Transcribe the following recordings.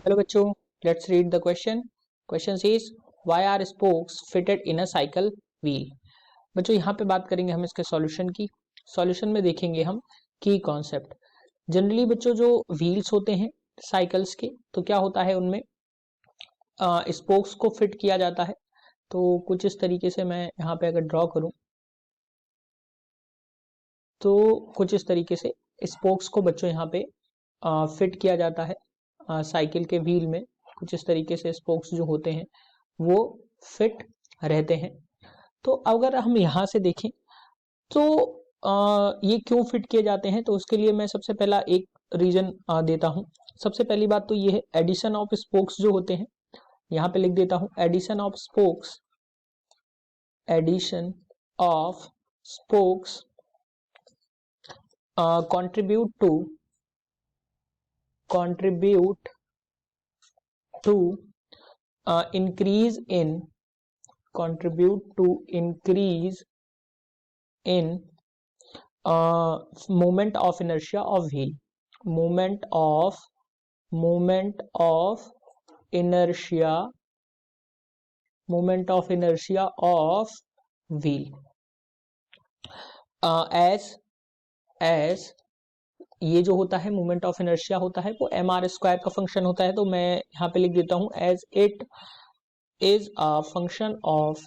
Hello बच्चों, let's read the question. Question is why are spokes fitted in a cycle wheel. बच्चों यहाँ पे बात करेंगे हम इसके सॉल्यूशन की. सॉल्यूशन में देखेंगे हम की कॉन्सेप्ट. जनरली बच्चों जो व्हील्स होते हैं साइकिल्स के, तो क्या होता है उनमें स्पोक्स को फिट किया जाता है. तो कुछ इस तरीके से मैं यहाँ पे अगर ड्रॉ करूँ तो कुछ इस तरीके से स्पोक्स को बच्चों यहाँ पे फिट किया जाता है साइकिल के व्हील में. कुछ इस तरीके से स्पोक्स जो होते हैं वो फिट रहते हैं. तो अगर हम यहाँ से देखें तो ये क्यों फिट किए जाते हैं, तो उसके लिए मैं सबसे पहला एक रीजन देता हूँ. सबसे पहली बात तो ये है एडिशन ऑफ स्पोक्स जो होते हैं. यहाँ पे लिख देता हूँ addition of spokes. Addition of spokes contribute to increase in moment of inertia of wheel. moment of inertia of wheel as ये जो होता है मोमेंट ऑफ इनर्शिया होता है वो एम आर स्क्वायर का फंक्शन होता है. तो मैं यहाँ पे लिख देता हूँ as it is a function of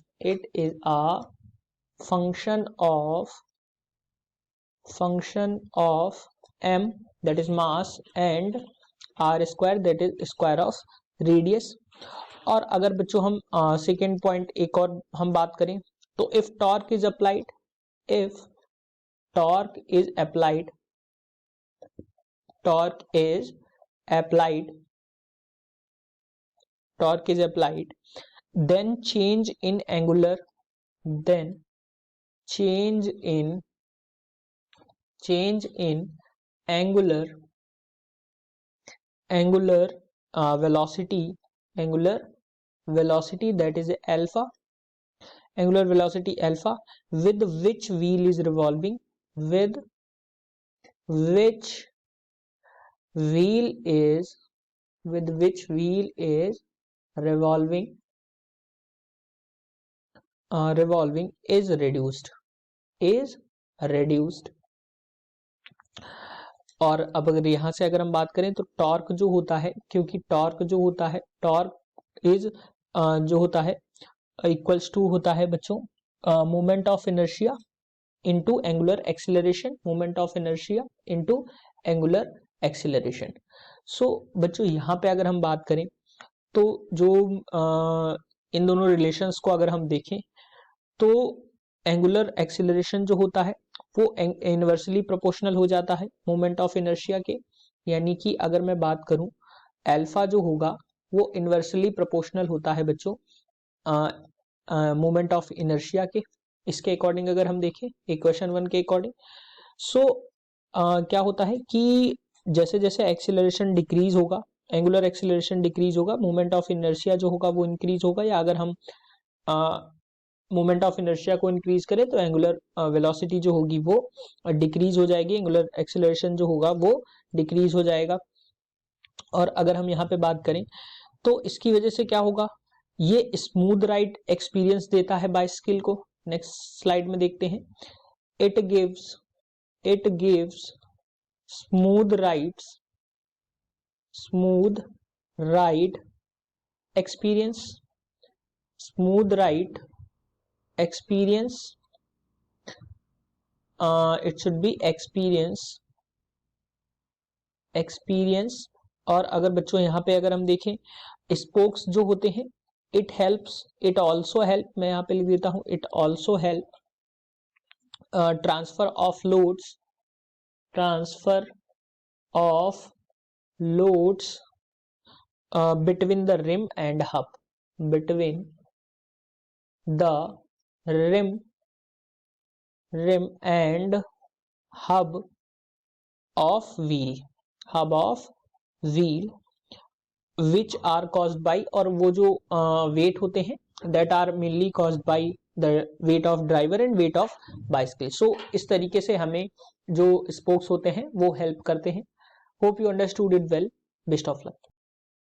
M that is mass and R square that is square of radius. और अगर बच्चों हम सेकेंड पॉइंट एक और हम बात करें तो if torque is applied then change in angular velocity that is alpha, angular velocity alpha, with which wheel is revolving, revolving is reduced. और अब अगर यहाँ से अगर हम बात करें तो टॉर्क जो होता है, क्योंकि टॉर्क इज जो होता है इक्वल्स टू होता है बच्चों moment of inertia into angular acceleration. So बच्चों यहाँ पे अगर हम बात करें तो जो इन दोनों रिलेशंस को अगर हम देखें तो एंगुलर एक्सीलरेशन जो होता है वो इनवर्सली प्रोपोर्शनल हो जाता है मोमेंट ऑफ इनर्शिया के. यानी कि अगर मैं बात करूं अल्फा जो होगा वो इनवर्सली प्रोपोर्शनल होता है बच्चों मोमेंट ऑफ इनर्शिया के. इसके अकॉर्डिंग अगर हम देखें इक्वेशन 1 के अकॉर्डिंग, सो क्या होता है कि जैसे जैसे एक्सीलरेशन डिक्रीज होगा, एंगुलर एक्सीलरेशन डिक्रीज होगा, मोमेंट ऑफ इनर्शिया जो होगा वो इंक्रीज होगा. या अगर हम मोमेंट ऑफ इनर्शिया को इंक्रीज करें तो एंगुलर वेलोसिटी जो होगी वो डिक्रीज हो जाएगी, एंगुलर एक्सीलरेशन जो होगा वो डिक्रीज हो जाएगा. और अगर हम यहाँ पे बात करें तो इसकी वजह से क्या होगा, ये स्मूथ राइड एक्सपीरियंस देता है बाइसिकल को. नेक्स्ट स्लाइड में देखते हैं. It gives smooth ride experience. It should be experience. और अगर बच्चों यहाँ पे अगर हम देखें स्पोक्स जो होते हैं इट ऑल्सो हेल्प, मैं यहाँ पे लिख देता हूँ it also help transfer of loads between the rim and hub, and hub of wheel which are caused by, और वो जो वेट होते हैं that are mainly caused by the weight of driver and weight of bicycle. so इस तरीके से हमें जो स्पोक्स होते हैं वो हेल्प करते हैं. Hope you understood it well. Best of luck.